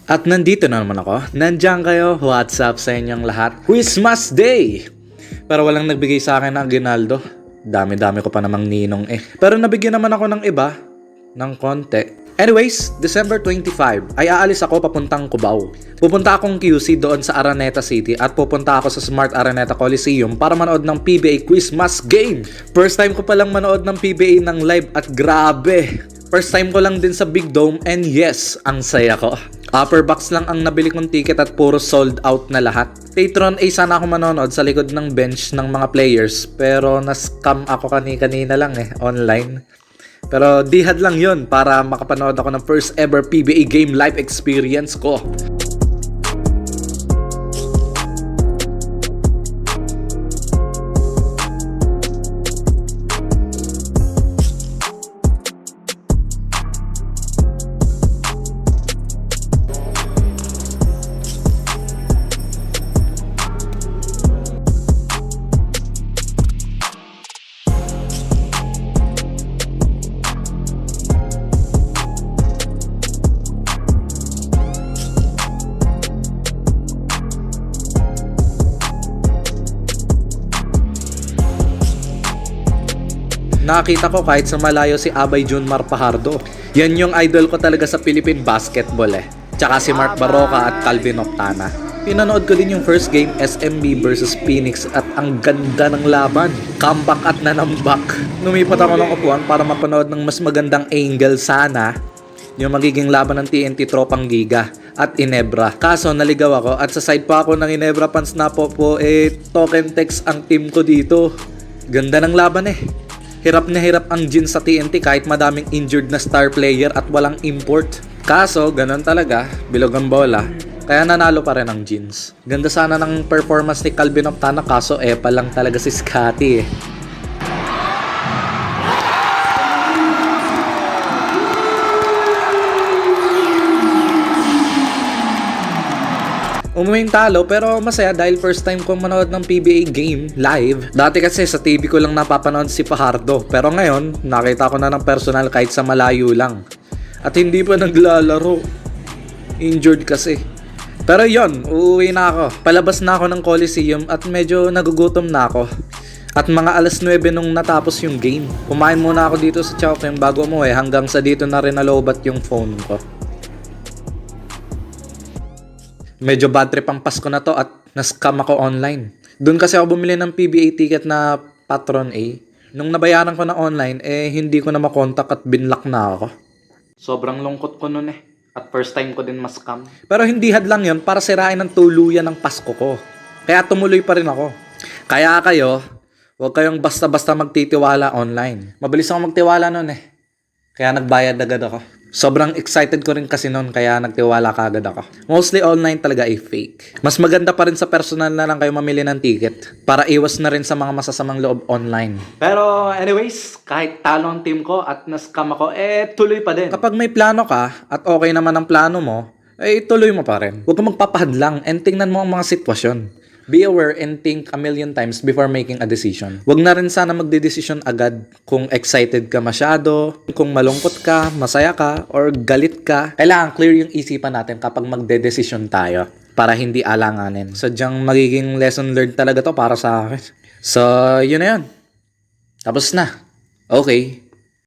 At nandito na naman ako. Nandiyan kayo. What's up sa inyong lahat? Christmas Day! Pero walang nagbigay sa akin ng Aguinaldo. Dami-dami ko pa namang ninong eh. Pero nabigyan naman ako ng iba. Ng konti. Anyways, December 25 ay aalis ako papuntang Cubao. Pupunta akong QC doon sa Araneta City at pupunta ako sa Smart Araneta Coliseum para manood ng PBA Christmas Game. First time ko palang manood ng PBA ng live at grabe. First time ko lang din sa Big Dome and yes, ang saya ko. Upper box lang ang nabili kong ticket at puro sold out na lahat. Patron ay sana ako manonood sa likod ng bench ng mga players pero na-scam ako kanina lang online. Pero dihad lang yun para makapanood ako ng first ever PBA game live experience ko. Nakita ko kahit sa malayo si Abay Junmar Pajardo. Yan yung idol ko talaga sa Philippine basketball Tsaka si Mark Barroca at Calvin Octana. Pinanood ko din yung first game SMB versus Phoenix at ang ganda ng laban. Comeback at nanambak. Lumipat ako ng upuan para mapanood ng mas magandang angle sana yung magiging laban ng TNT Tropang Giga at Inebra. Kaso naligaw ako at sa side pa ako ng Inebra fans na po token text ang team ko dito. Ganda ng laban Hirap na hirap ang Gin sa TNT kahit madaming injured na star player at walang import. Kaso, ganun talaga, bilog ang bola. Kaya nanalo pa rin ang Gins. Ganda sana ng performance ni Calvin Octana kaso pa lang talaga si Scotty Umuwing talo pero masaya dahil first time ko manood ng PBA game live. Dati kasi sa TV ko lang napapanood si Pajardo pero ngayon nakita ko na ng personal kahit sa malayo lang. At hindi pa naglalaro. Injured kasi. Pero yon, uuwi na ako. Palabas na ako ng Coliseum at medyo nagugutom na ako. At mga alas 9 nung natapos yung game. Kumain muna ako dito sa Chowking bago umuwi hanggang sa dito na rin nalobat yung phone ko. Medyo bad trip ang Pasko na to at na-scam ako online. Doon kasi ako bumili ng PBA ticket na Patron A. Nung nabayaran ko na online, hindi ko na makontak at binlock na ako. Sobrang lungkot ko nun At first time ko din ma-scam. Pero hindi hadlang yun para sirain ng tuluyan ng Pasko ko. Kaya tumuloy pa rin ako. Kaya kayo, huwag kayong basta-basta magtitiwala online. Mabilis ako magtiwala nun Kaya nagbayad agad ako. Sobrang excited ko rin kasi noon kaya nagtiwala kaagad ako. Mostly online talaga ay fake. Mas maganda pa rin sa personal na lang kayo mamili ng ticket para iwas na rin sa mga masasamang loob online. Pero anyways, kahit talo ang team ko at na-scam ako, tuloy pa din. Kapag may plano ka at okay naman ang plano mo, tuloy mo pa rin. Huwag kang magpapahadlang and tingnan mo ang mga sitwasyon. Be aware and think a million times before making a decision. Huwag na rin sana magde-decision agad kung excited ka masyado, kung malungkot ka, masaya ka, or galit ka. Kailangan clear yung isipan natin kapag magde-decision tayo para hindi alanganin. Sadyang magiging lesson learned talaga to para sa akin. So, yun na yun. Tapos na. Okay.